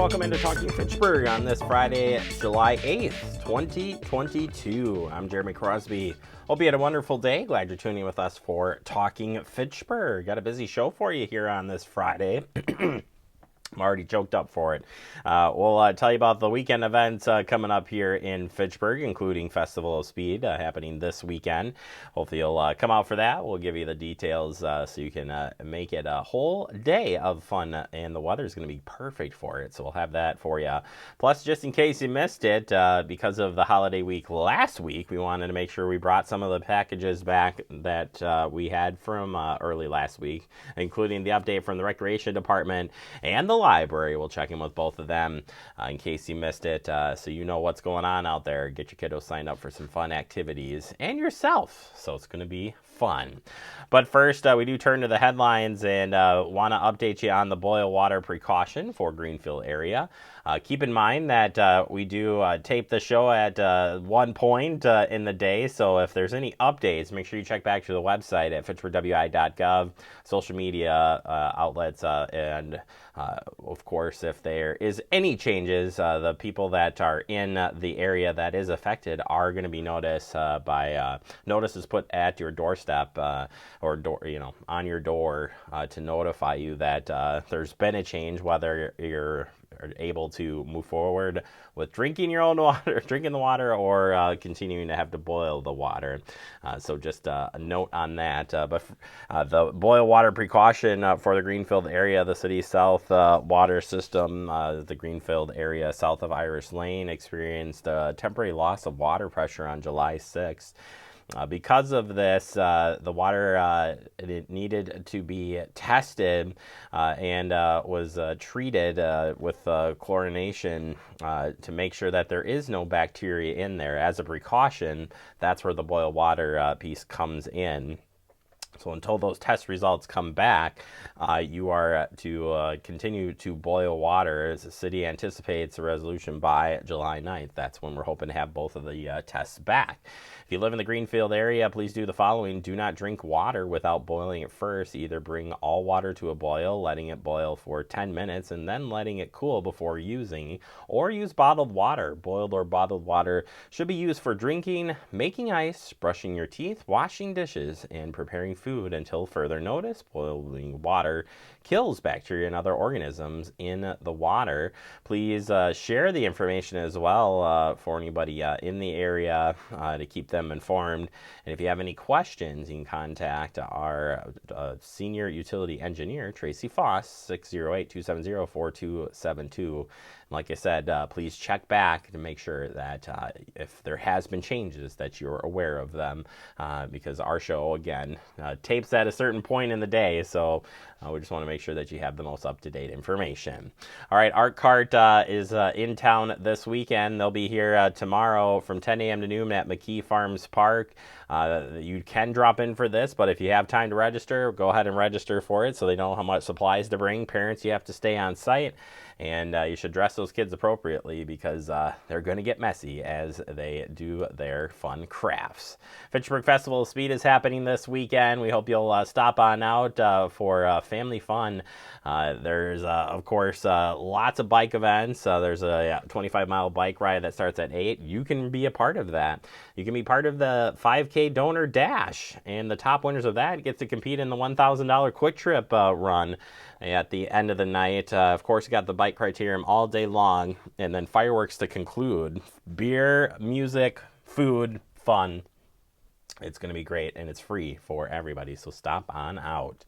welcome into Talking Fitchburg on this Friday, July 8th, 2022. I'm Jeremy Crosby. Hope you had a wonderful day. Glad you're tuning in with us for Talking Fitchburg. Got a busy show for you here on this Friday. I'm already choked up for it. We'll tell you about the weekend events coming up here in Fitchburg, including Festival of Speed happening this weekend. Hopefully you'll come out for that. We'll give you the details so you can make it a whole day of fun, and the weather is going to be perfect for it. So we'll have that for you. Plus, just in case you missed it, because of the holiday week last week, we wanted to make sure we brought some of the packages back that we had from early last week, including the update from the Recreation Department and the library. We'll check in with both of them in case you missed it, so you know what's going on out there. Get your kiddos signed up for some fun activities and yourself, so it's going to be fun. But first, we do turn to the headlines and want to update you on the boil water precaution for Greenfield area. Keep in mind that we do tape the show at one point in the day, so if there's any updates, make sure you check back to the website at fitchburgwi.gov, social media outlets, and of course, if there is any changes, the people that are in the area that is affected are going to be noticed by notices put at your doorstep or door, on your door to notify you that there's been a change, whether you're able to move forward with drinking your own water, drinking the water, or continuing to have to boil the water. So just a note on that. But the boil water precaution for the Greenfield area, the City South water system, the Greenfield area south of Irish Lane experienced a temporary loss of water pressure on July 6th. Because of this, the water it needed to be tested and was treated with chlorination to make sure that there is no bacteria in there. As a precaution, that's where the boil water piece comes in. So until those test results come back, you are to continue to boil water as the city anticipates a resolution by July 9th. That's when we're hoping to have both of the tests back. If you live in the Greenfield area, please do the following. Do not drink water without boiling it first. Either bring all water to a boil, letting it boil for 10 minutes, and then letting it cool before using, or use bottled water. Boiled or bottled water should be used for drinking, making ice, brushing your teeth, washing dishes, and preparing food until further notice. Boiling water kills bacteria and other organisms in the water. Please share the information as well for anybody in the area to keep them informed. And if you have any questions, you can contact our senior utility engineer, Tracy Foss, 608-270-4272. Like I said, please check back to make sure that if there has been changes that you're aware of them, because our show, again, tapes at a certain point in the day, so we just want to make sure that you have the most up-to-date information. All right, Art Cart is in town this weekend. They'll be here tomorrow from 10 a.m. to noon at McKee Farms Park. You can drop in for this, but if you have time to register, go ahead and register for it so they know how much supplies to bring. Parents, you have to stay on site. And you should dress those kids appropriately because they're going to get messy as they do their fun crafts. Fitchburg Festival of Speed is happening this weekend. We hope you'll stop on out for family fun. There's, of course, lots of bike events. There's a 25-mile bike ride that starts at 8. You can be a part of that. You can be part of the 5K Donor Dash, and the top winners of that get to compete in the $1,000 Quick Trip run at the end of the night. Of course, you got the bike criterium all day long, and then fireworks to conclude. Beer, music, food, fun. It's going to be great, and it's free for everybody, so stop on out.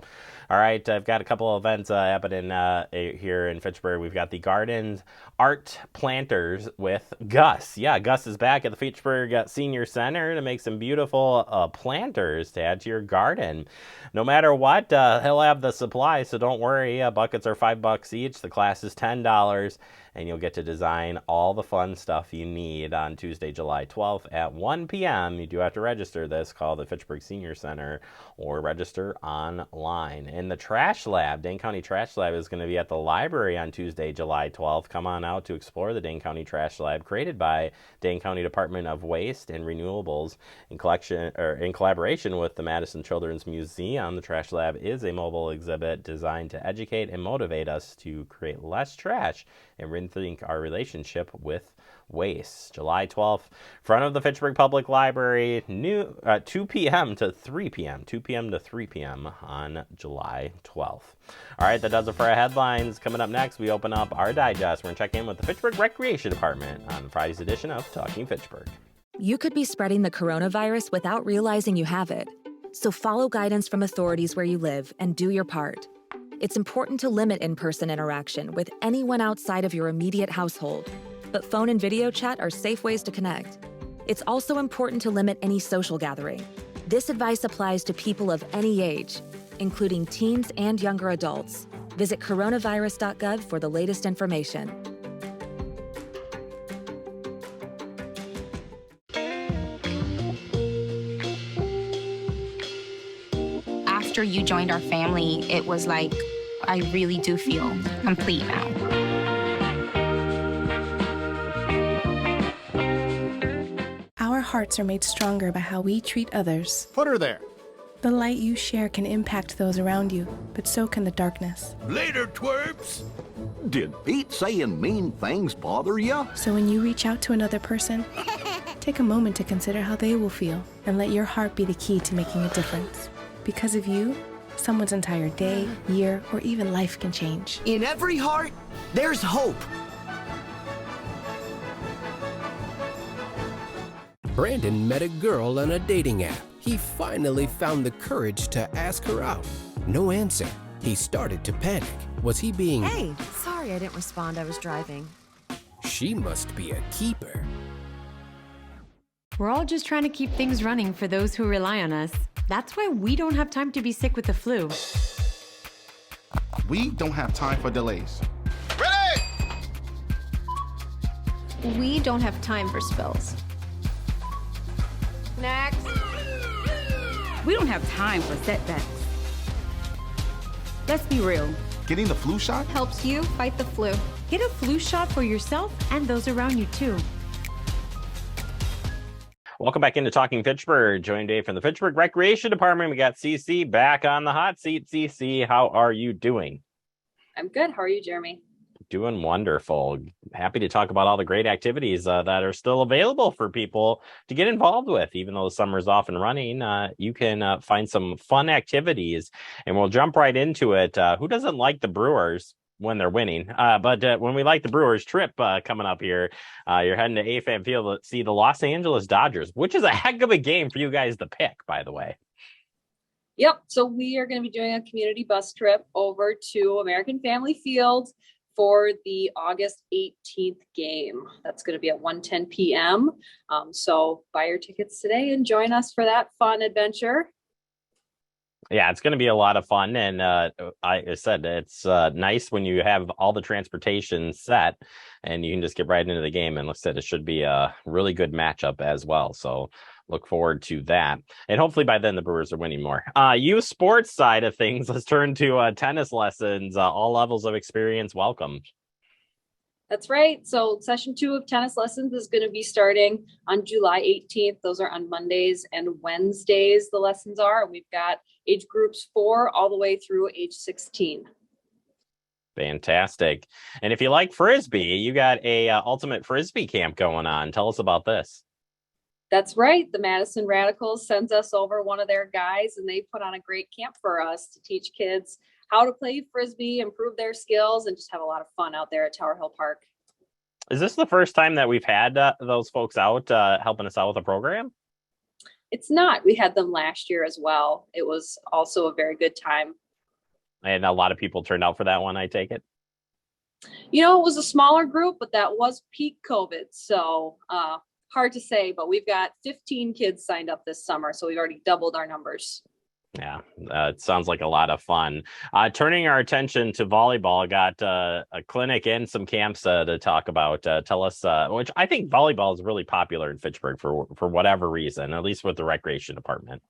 All right, I've got a couple of events happening here in Fitchburg. We've got the Gardens Art Planters with Gus. Yeah, Gus is back at the Fitchburg Senior Center to make some beautiful planters to add to your garden. No matter what, he'll have the supply, so don't worry. Buckets are $5 each. The class is $10. And you'll get to design all the fun stuff you need on Tuesday, July 12th at 1 p.m. You do have to register this. Call the Fitchburg Senior Center or register online. And the Trash Lab, Dane County Trash Lab, is going to be at the library on Tuesday, July 12th. Come on out to explore the Dane County Trash Lab, created by Dane County Department of Waste and Renewables in collaboration with the Madison Children's Museum. The Trash Lab is a mobile exhibit designed to educate and motivate us to create less trash and rethink our relationship with waste. July 12th, front of the Fitchburg Public Library, 2 p.m. to 3 p.m. 2 p.m. to 3 p.m. on July 12th. All right, that does it for our headlines. Coming up next, we open up our digest. We're going to check in with the Fitchburg Recreation Department on Friday's edition of Talking Fitchburg. You could be spreading the coronavirus without realizing you have it. So follow guidance from authorities where you live and do your part. It's important to limit in-person interaction with anyone outside of your immediate household. But phone and video chat are safe ways to connect. It's also important to limit any social gathering. This advice applies to people of any age, including teens and younger adults. Visit coronavirus.gov for the latest information. After you joined our family, it was like, I really do feel complete now. Our hearts are made stronger by how we treat others. Put her there. The light you share can impact those around you, but so can the darkness. Later, twerps. Did Pete saying mean things bother you? So when you reach out to another person, take a moment to consider how they will feel and let your heart be the key to making a difference. Because of you, someone's entire day, year, or even life can change. In every heart, there's hope. Brandon met a girl on a dating app. He finally found the courage to ask her out. No answer. He started to panic. Was he being... Hey, sorry I didn't respond. I was driving. She must be a keeper. We're all just trying to keep things running for those who rely on us. That's why we don't have time to be sick with the flu. We don't have time for delays. Ready! We don't have time for spills. Next. We don't have time for setbacks. Let's be real. Getting the flu shot helps you fight the flu. Get a flu shot for yourself and those around you too. Welcome back into Talking Fitchburg. Joined today from the Fitchburg Recreation Department. We got CC back on the hot seat. CC, how are you doing? I'm good. How are you, Jeremy? Doing wonderful. Happy to talk about all the great activities that are still available for people to get involved with. Even though the summer's off and running, you can find some fun activities, and we'll jump right into it. Who doesn't like the Brewers when they're winning? But when we like the Brewers trip coming up here, you're heading to AFAM Field to see the Los Angeles Dodgers, which is a heck of a game for you guys to pick, by the way. Yep. So we are going to be doing a community bus trip over to American Family Field for the August 18th game. That's going to be at 1:10 p.m. So buy your tickets today and join us for that fun adventure. Yeah, it's going to be a lot of fun. And I said, it's nice when you have all the transportation set and you can just get right into the game. And like I said, it should be a really good matchup as well. So look forward to that. And hopefully by then the Brewers are winning more. Youth sports side of things, let's turn to tennis lessons. All levels of experience welcome. That's right. So session 2 of tennis lessons is going to be starting on July 18th. Those are on Mondays and Wednesdays. The lessons are, we've got age groups 4 all the way through age 16. Fantastic. And if you like Frisbee, you got a ultimate Frisbee camp going on. Tell us about this. That's right. The Madison Radicals sends us over one of their guys, and they put on a great camp for us to teach kids how to play Frisbee, improve their skills, and just have a lot of fun out there at Tower Hill Park. Is this the first time that we've had those folks out helping us out with a program? It's not. We had them last year as well. It was also a very good time. And a lot of people turned out for that one, I take it? You know, it was a smaller group, but that was peak COVID. So hard to say, but we've got 15 kids signed up this summer. So we've already doubled our numbers. Yeah, it sounds like a lot of fun. Turning our attention to volleyball, got a clinic and some camps to talk about. Tell us, which I think volleyball is really popular in Fitchburg for whatever reason, at least with the recreation department.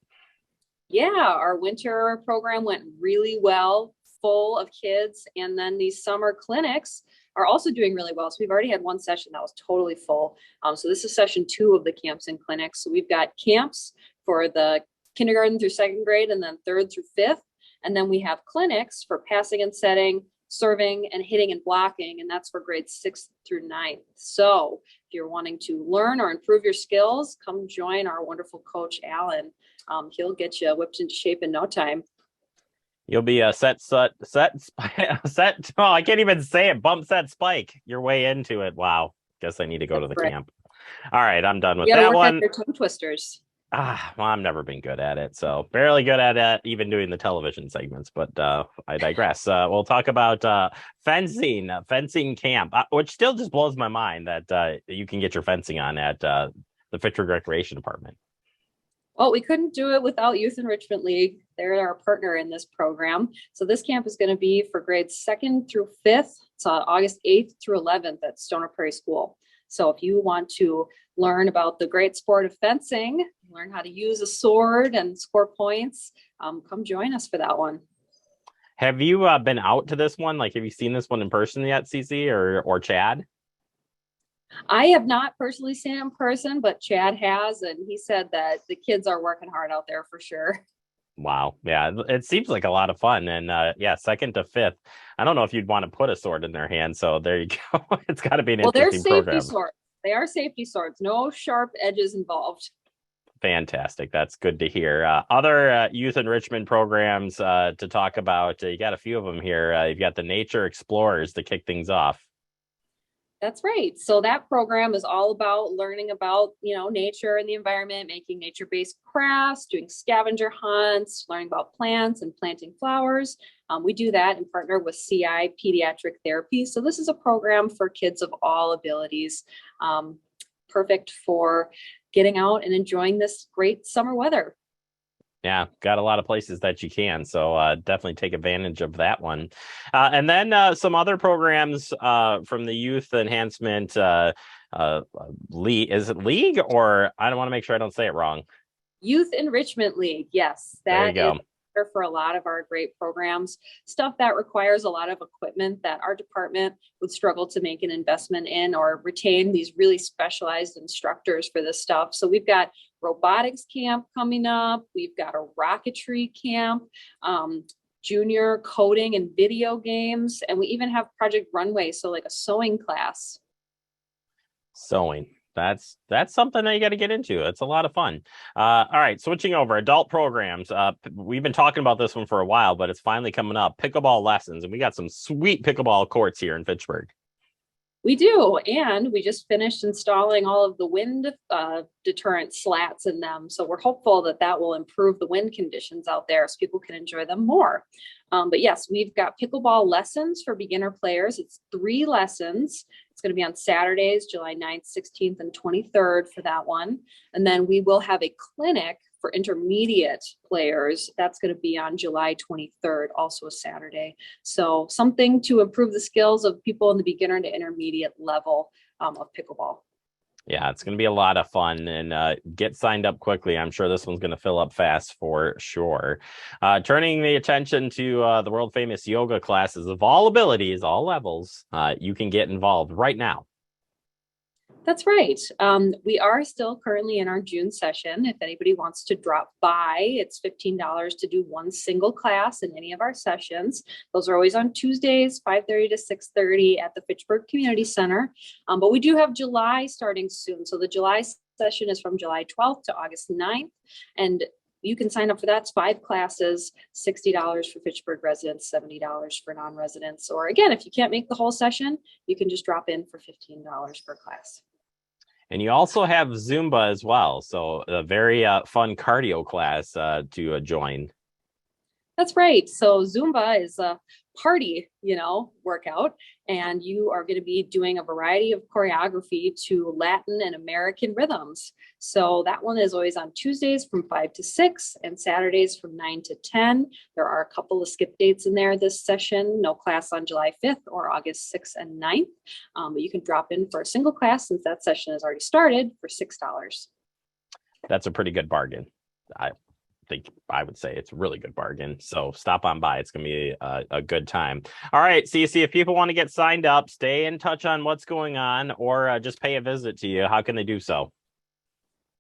Yeah, our winter program went really well, full of kids. And then these summer clinics are also doing really well. So we've already had one session that was totally full. So this is session 2 of the camps and clinics. So we've got camps for the kindergarten through 2nd grade and then 3rd through 5th. And then we have clinics for passing and setting, serving, and hitting and blocking, and that's for grades 6th through 9th. So if you're wanting to learn or improve your skills, come join our wonderful coach, Alan. He'll get you whipped into shape in no time. You'll be a set. Oh, I can't even say it. Bump, set, spike. Your way into it. Wow. Guess I need to go to the camp. All right, I'm done with that one. Your tongue twisters. Well, I've never been good at it, so barely good at it, even doing the television segments. But I digress. We'll talk about fencing camp, which still just blows my mind that you can get your fencing on at the Fitchburg Recreation Department. Well, we couldn't do it without Youth Enrichment League. They're our partner in this program. So this camp is going to be for grades 2nd through 5th. It's August 8th through 11th at Stoner Prairie School. So if you want to learn about the great sport of fencing, learn how to use a sword and score points, come join us for that one. Have you been out to this one? Like, have you seen this one in person yet, Cece or Chad? I have not personally seen it in person, but Chad has, and he said that the kids are working hard out there for sure. Wow. Yeah, it seems like a lot of fun. And 2nd to 5th. I don't know if you'd want to put a sword in their hand. So there you go. It's got to be an interesting program. They're safety swords. They are safety swords. No sharp edges involved. Fantastic. That's good to hear. Other youth enrichment programs to talk about. You got a few of them here. You've got the Nature Explorers to kick things off. That's right. So that program is all about learning about, nature and the environment, making nature-based crafts, doing scavenger hunts, learning about plants and planting flowers. We do that in partner with CI Pediatric Therapy. So this is a program for kids of all abilities, perfect for getting out and enjoying this great summer weather. Yeah, got a lot of places that you can. So definitely take advantage of that one. And then some other programs from the Youth Enhancement League. Is it League, or I don't want to make sure I don't say it wrong? Youth Enrichment League. Yes, there you go. For a lot of our great programs, stuff that requires a lot of equipment that our department would struggle to make an investment in or retain these really specialized instructors for this stuff. So we've got robotics camp coming up. We've got a rocketry camp, junior coding and video games, and we even have Project Runway, so like a sewing class. Sewing. That's something that you got to get into. It's a lot of fun. All right, switching over, adult programs. We've been talking about this one for a while, but it's finally coming up. Pickleball lessons, and we got some sweet pickleball courts here in Fitchburg. We do, and we just finished installing all of the wind deterrent slats in them. So we're hopeful that will improve the wind conditions out there so people can enjoy them more. But yes, we've got pickleball lessons for beginner players. It's 3 lessons. It's going to be on Saturdays, July 9th, 16th, and 23rd for that one. And then we will have a clinic for intermediate players. That's going to be on July 23rd, also a Saturday. So something to improve the skills of people in the beginner to intermediate level of pickleball. Yeah, it's going to be a lot of fun, and get signed up quickly. I'm sure this one's going to fill up fast for sure. Turning the attention to the world famous yoga classes of all abilities, all levels, you can get involved right now. That's right. We are still currently in our June session. If anybody wants to drop by, it's $15 to do one single class in any of our sessions. Those are always on Tuesdays, 5:30 to 6:30 at the Fitchburg Community Center. But we do have July starting soon. So the July session is from July 12th to August 9th. And you can sign up for that. It's 5 classes, $60 for Fitchburg residents, $70 for non-residents. Or again, if you can't make the whole session, you can just drop in for $15 per class. And you also have Zumba as well. So a very fun cardio class to join. That's right. So Zumba is a party, workout, and you are going to be doing a variety of choreography to Latin and American rhythms. So that one is always on Tuesdays from 5 to 6 and Saturdays from 9 to 10. There are a couple of skip dates in there this session. No class on July 5th or August 6th and 9th. But you can drop in for a single class since that session has already started for $6. That's a pretty good bargain. I would say it's a really good bargain. So stop on by. It's going to be a good time. All right, CC, if people want to get signed up, stay in touch on what's going on, or just pay a visit to you, how can they do so?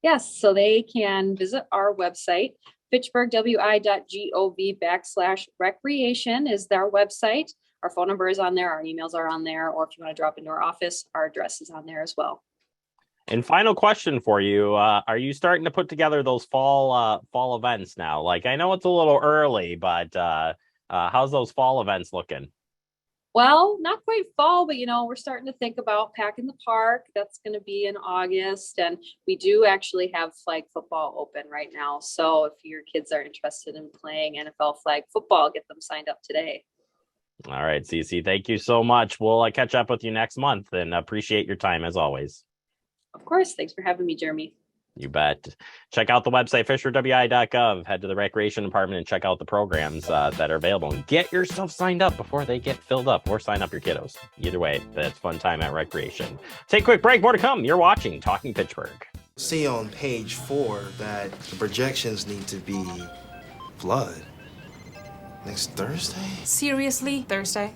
Yes, so they can visit our website, fitchburgwi.gov/recreation is their website. Our phone number is on there, our emails are on there, or if you want to drop into our office, our address is on there as well. And final question for you: are you starting to put together those fall events now? Like, I know it's a little early, but how's those fall events looking? Well, not quite fall, but we're starting to think about packing the park. That's going to be in August. And we do actually have flag football open right now. So if your kids are interested in playing NFL flag football, get them signed up today. All right, Cece, thank you so much. We'll catch up with you next month and appreciate your time as always. Of course. Thanks for having me, Jeremy. You bet. Check out the website, fitchburgwi.gov. Head to the recreation department and check out the programs that are available. And get yourself signed up before they get filled up, or sign up your kiddos. Either way, that's fun time at recreation. Take a quick break. More to come. You're watching Talking Fitchburg. See on page 4 that the projections need to be flood. Next Thursday? Seriously? Thursday?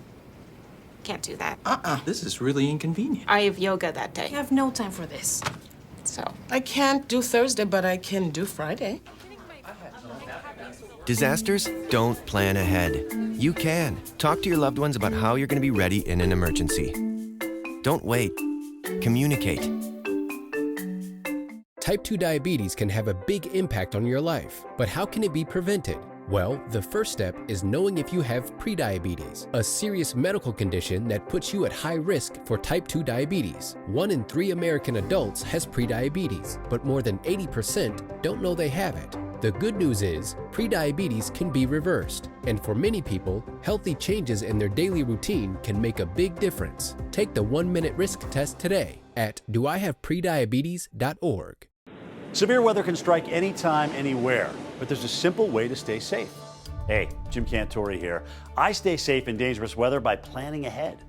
Can't do that. This is really inconvenient. I have yoga that day. I have no time for this. So I can't do Thursday, but I can do Friday. Disasters don't plan ahead. You can. Talk to your loved ones about how you're going to be ready in an emergency. Don't wait. Communicate. Type 2 diabetes can have a big impact on your life, but how can it be prevented? Well, the first step is knowing if you have prediabetes, a serious medical condition that puts you at high risk for type 2 diabetes. 1 in 3 American adults has prediabetes, but more than 80% don't know they have it. The good news is, prediabetes can be reversed, and for many people, healthy changes in their daily routine can make a big difference. Take the 1-minute risk test today at doihaveprediabetes.org. Severe weather can strike anytime, anywhere, but there's a simple way to stay safe. Hey, Jim Cantore here. I stay safe in dangerous weather by planning ahead.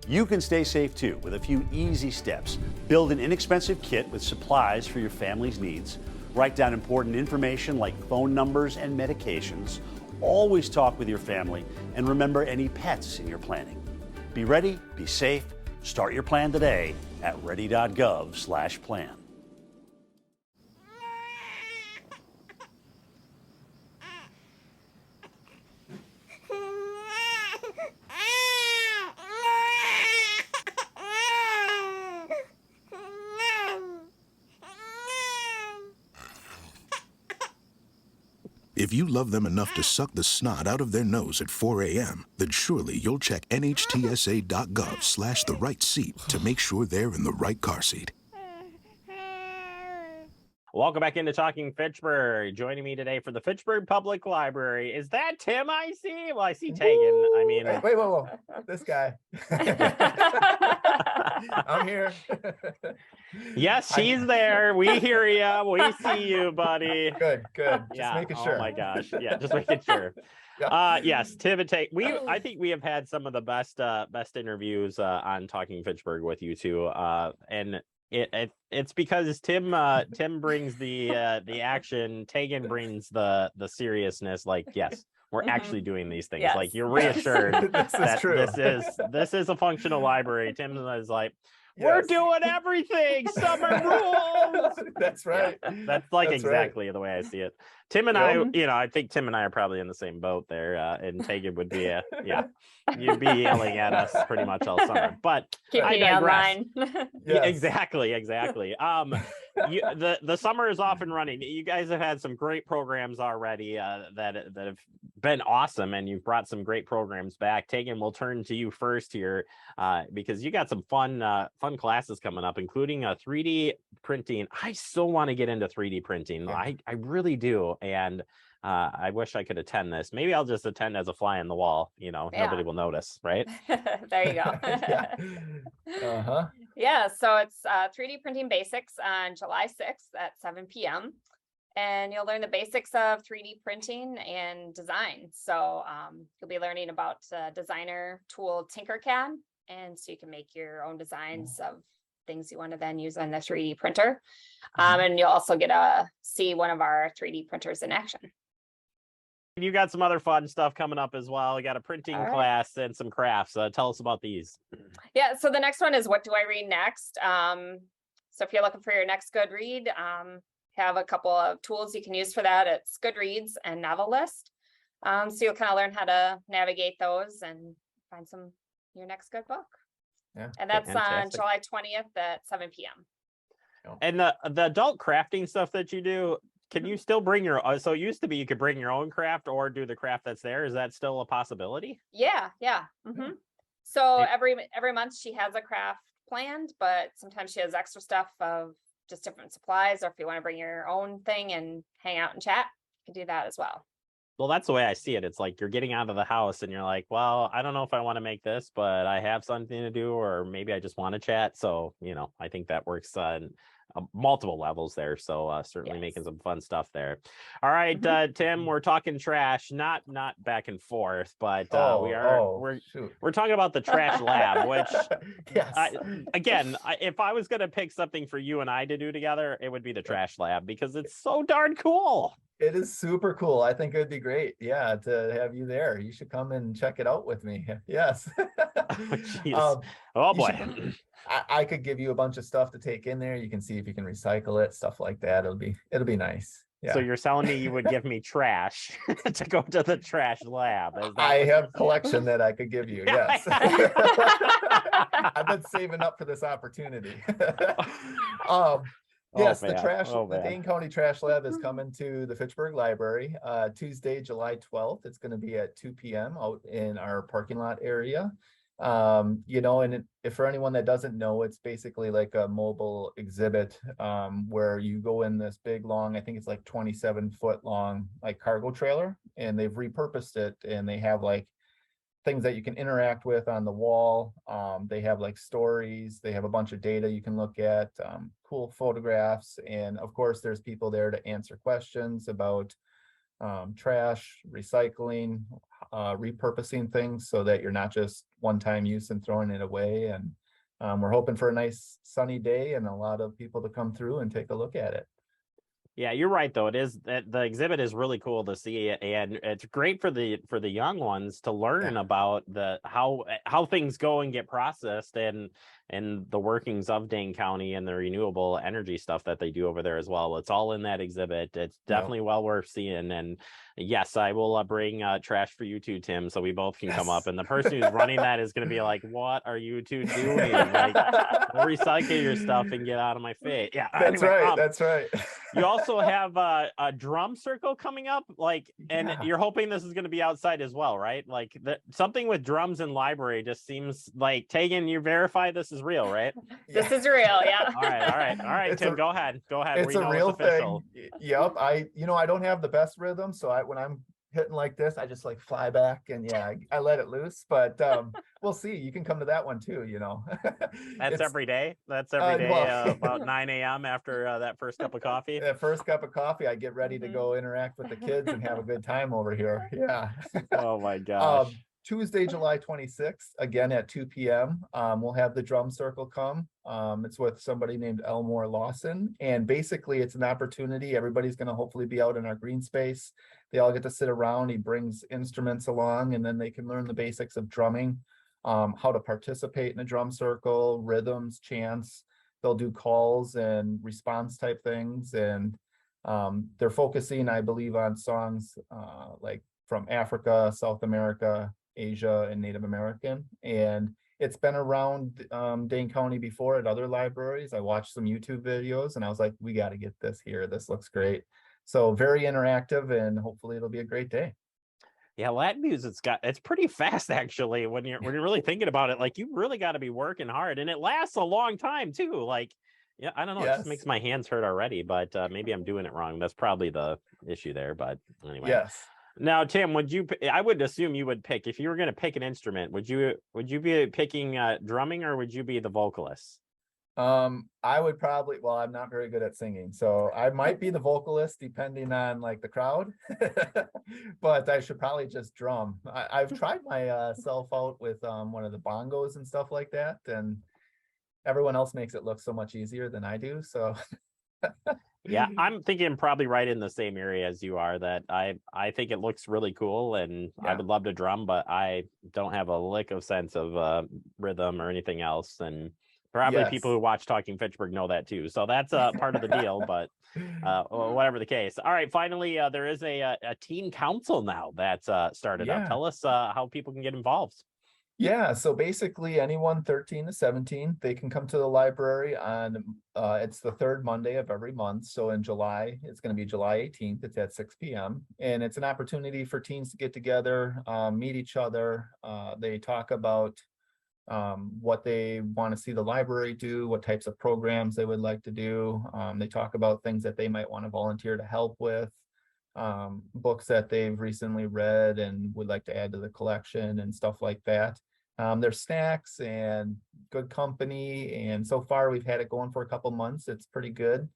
You can stay safe too with a few easy steps. Build an inexpensive kit with supplies for your family's needs. Write down important information like phone numbers and medications. Always talk with your family, and remember any pets in your planning. Be ready, be safe. Start your plan today at ready.gov/plan. If you love them enough to suck the snot out of their nose at 4 a.m., then surely you'll check nhtsa.gov/the right seat to make sure they're in the right car seat. Welcome back into Talking Fitchburg. Joining me today for the Fitchburg Public Library. Is that Tim I see? Well, I see Tegan. I mean... Wait, whoa. This guy. I'm here. Yes, he's there. We hear you. We see you, buddy. Good. Just making sure. Oh my gosh. Yeah, just making sure. Yes, Tim and Tegan. I think we have had some of the best interviews on Talking Fitchburg with you two. And it's because Tim brings the action, Tegan brings the seriousness. Like, yes, we're actually doing these things. Yes. Like, you're reassured that this is a functional library. Tim is like, we're doing everything. Summer rules. That's right. Yeah, that's exactly the way I see it. Tim and I think Tim and I are probably in the same boat there. And Tegan would be you'd be yelling at us pretty much all summer. But keeping me online. Yes. Exactly. The summer is off and running. You guys have had some great programs already that have been awesome, and you've brought some great programs back. Tegan, we'll turn to you first here because you got some fun classes coming up, including 3D printing. I still want to get into 3D printing. Yeah. I really do, and I wish I could attend this. Maybe I'll just attend as a fly on the wall. Nobody will notice, right? There you go. Yeah, so it's 3D printing basics on July 6th at 7 p.m. And you'll learn the basics of 3D printing and design. So you'll be learning about designer tool Tinkercad. And so you can make your own designs of things you want to then use on the 3D printer. And you'll also get to see one of our 3D printers in action. You got some other fun stuff coming up as well. We got a printing class and some crafts. Tell us about these. Yeah, so the next one is What Do I Read Next? So if you're looking for your next good read, have a couple of tools you can use for that. It's Goodreads and Novel List. So you'll kind of learn how to navigate those and find your next good book. Yeah. And that's on Fantastic. July 20th at 7 p.m. And the adult crafting stuff that you do, can you still bring your, so it used to be you could bring your own craft or do the craft that's there. Is that still a possibility? Yeah. So every month she has a craft planned, but sometimes she has extra stuff of just different supplies, or if you want to bring your own thing and hang out and chat, you can do that as well. Well, that's the way I see it. It's like you're getting out of the house and you're like, well, I don't know if I want to make this, but I have something to do, or maybe I just want to chat. So, I think that works on multiple levels there. So certainly making some fun stuff there. All right, Tim, we're talking trash, not back and forth, but we're talking about the trash lab, which if I was going to pick something for you and I to do together, it would be the trash lab because it's so darn cool. It is super cool. I think it would be great. Yeah, to have you there. You should come and check it out with me. Yes. Oh boy. I could give you a bunch of stuff to take in there. You can see if you can recycle it, stuff like that. It'll be nice. Yeah. So you're telling me you would give me trash to go to the trash lab? I have a collection that I could give you. Yes. I've been saving up for this opportunity. Yes, the Dane County Trash Lab is coming to the Fitchburg Library Tuesday, July 12th. It's going to be at 2 p.m. out in our parking lot area. And if for anyone that doesn't know, it's basically like a mobile exhibit where you go in this big long, I think it's like 27-foot long, like cargo trailer, and they've repurposed it, and they have like things that you can interact with on the wall. They have like stories, they have a bunch of data you can look at, cool photographs, and of course there's people there to answer questions about trash, recycling, repurposing things so that you're not just one-time use and throwing it away. And we're hoping for a nice sunny day and a lot of people to come through and take a look at it. Yeah, you're right though. It is the exhibit is really cool to see, and it's great for the young ones to learn about how things go and get processed, and the workings of Dane County and the renewable energy stuff that they do over there as well. It's all in that exhibit. It's definitely well worth seeing. And yes, I will bring trash for you too, Tim, so we both can come up. And the person who's running that is going to be like, "What are you two doing? Like, recycle your stuff and get out of my face." Yeah, that's right. That's right. You also have a drum circle coming up, and you're hoping this is going to be outside as well, right? Like something with drums and library just seems like Tegan. You verify this is real, right? This is real, yeah. All right, Tim, go ahead. It's a real thing. Yep. I don't have the best rhythm, so when I'm hitting like this, I just like fly back and I let it loose. But we'll see. You can come to that one too. That's every day. That's every day about 9 a.m. after that first cup of coffee. That first cup of coffee, I get ready to go interact with the kids and have a good time over here. Yeah. Oh my gosh. Tuesday, July 26th, again at 2 p.m. We'll have the drum circle come. It's with somebody named Elmore Lawson. And basically it's an opportunity. Everybody's going to hopefully be out in our green space. They all get to sit around. He brings instruments along, and then they can learn the basics of drumming, how to participate in a drum circle, rhythms, chants. They'll do calls and response type things. And they're focusing, I believe, on songs like from Africa, South America, Asia, and Native American. And it's been around Dane County before at other libraries. I watched some YouTube videos and I was like, we got to get this here. This looks great. So very interactive, and hopefully it'll be a great day. Yeah, Latin it's pretty fast actually when you're really thinking about it. Like, you really got to be working hard, and it lasts a long time too. Like, yeah, I don't know. It just makes my hands hurt already, but maybe I'm doing it wrong. That's probably the issue there. But anyway. Yes. Now, Tim, I would assume you would pick, if you were going to pick an instrument, would you be picking drumming, or would you be the vocalist? I would probably, well, I'm not very good at singing, so I might be the vocalist depending on like the crowd, but I should probably just drum. I've tried myself out with one of the bongos and stuff like that, and everyone else makes it look so much easier than I do. So yeah, I'm thinking probably right in the same area as you are, that I think it looks really cool, and I would love to drum, but I don't have a lick of sense of rhythm or anything else. And probably people who watch Talking Fitchburg know that too. So that's part of the deal, but whatever the case. All right, finally, there is a teen council now that's started up. Tell us how people can get involved. Yeah, so basically anyone 13 to 17, they can come to the library on, it's the third Monday of every month. So in July, it's going to be July 18th. It's at 6 p.m. And it's an opportunity for teens to get together, meet each other. They talk about what they want to see the library do, what types of programs they would like to do. They talk about things that they might want to volunteer to help with. Books that they've recently read and would like to add to the collection and stuff like that. There's snacks and good company, and so far we've had it going for a couple months. It's pretty good.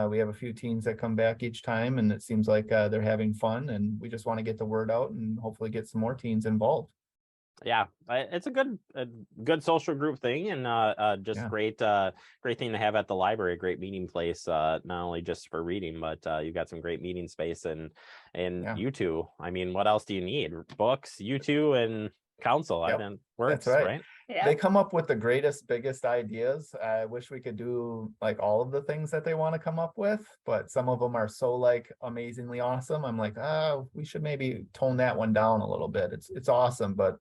We have a few teens that come back each time, and it seems like they're having fun, and we just want to get the word out and hopefully get some more teens involved. Yeah, it's a good social group thing, and just great thing to have at the library. A great meeting place, not only just for reading, but you've got some great meeting space, and you two. I mean, what else do you need? Books, you two, and council. Yep. I mean, works, That's right? Yeah. They come up with the biggest ideas. I wish we could do like all of the things that they want to come up with, but some of them are so like amazingly awesome. I'm like, we should maybe tone that one down a little bit. It's awesome, but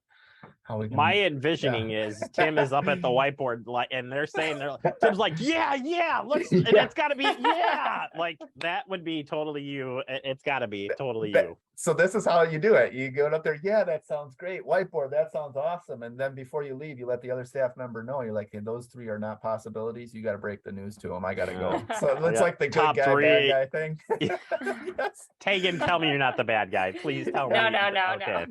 how we can, My envisioning is Tim is up at the whiteboard, and they're Tim's like, yeah, let's, and it's got to be, like that would be totally you. It's got to be totally you. So this is how you do it. You go up there, that sounds great. Whiteboard, that sounds awesome. And then before you leave, you let the other staff member know. You're like, hey, those three are not possibilities. You got to break the news to them. I got to go. So it's like the Top good guy, three. bad guy thing. Yes. Tegan, tell me you're not the bad guy. Please tell me. No. Okay.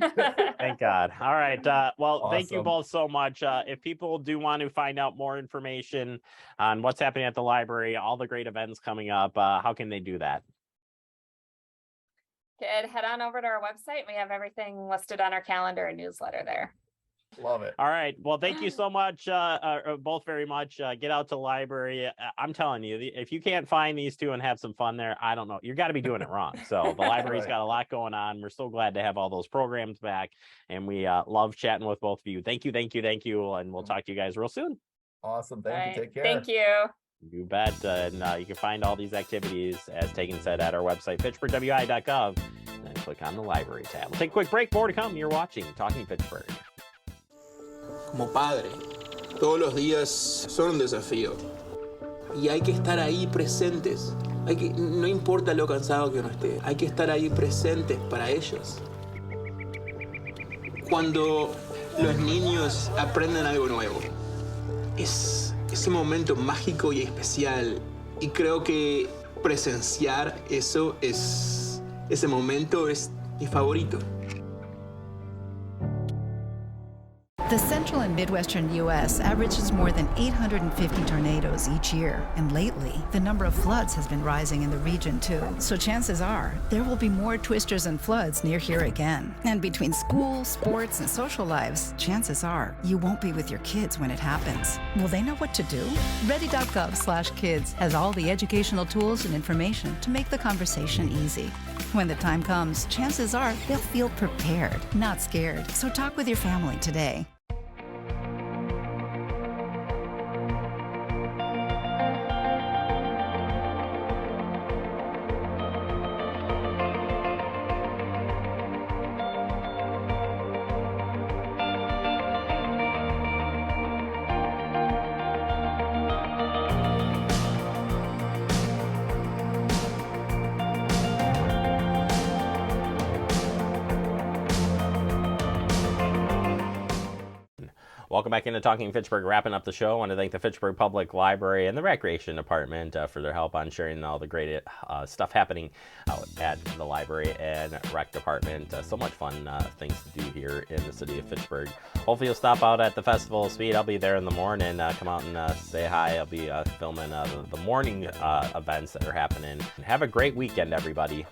Thank God. All right. Well, thank you Awesome. both so much. If people do want to find out more information on what's happening at the library, all the great events coming up, how can they do that? Good. Head on over to our website. We have everything listed on our calendar and newsletter there. Love it. All right. Well, thank you so much, both very much. Get out to the library. I'm telling you, if you can't find these two and have some fun there, I don't know. You got to be doing it wrong. So the library's got a lot going on. We're so glad to have all those programs back, and we love chatting with both of you. Thank you. And we'll talk to you guys real soon. Awesome. Thank you. Take care. Thank you. You bet. And you can find all these activities, as Tegan said, at our website, fitchburgwi.gov, and then click on the library tab. We'll take a quick break. More to come. You're watching Talking Fitchburg. Como padre, todos los días son un desafío. Y hay que estar ahí presentes. No importa lo cansado que uno esté, hay que estar ahí presentes para ellos. Cuando los niños aprenden algo nuevo, es ese momento mágico y especial. Y creo que presenciar ese momento es mi favorito. The central and midwestern U.S. averages more than 850 tornadoes each year, and lately, the number of floods has been rising in the region too. So chances are, there will be more twisters and floods near here again. And between school, sports, and social lives, chances are, you won't be with your kids when it happens. Will they know what to do? Ready.gov/kids has all the educational tools and information to make the conversation easy. When the time comes, chances are they'll feel prepared, not scared. So talk with your family today. Welcome back into Talking Fitchburg, wrapping up the show. I want to thank the Fitchburg Public Library and the Recreation Department for their help on sharing all the great stuff happening out at the library and rec department. So much fun things to do here in the city of Fitchburg. Hopefully you'll stop out at the Festival of Speed. I'll be there in the morning. Come out and say hi. I'll be filming the morning events that are happening. And have a great weekend, everybody.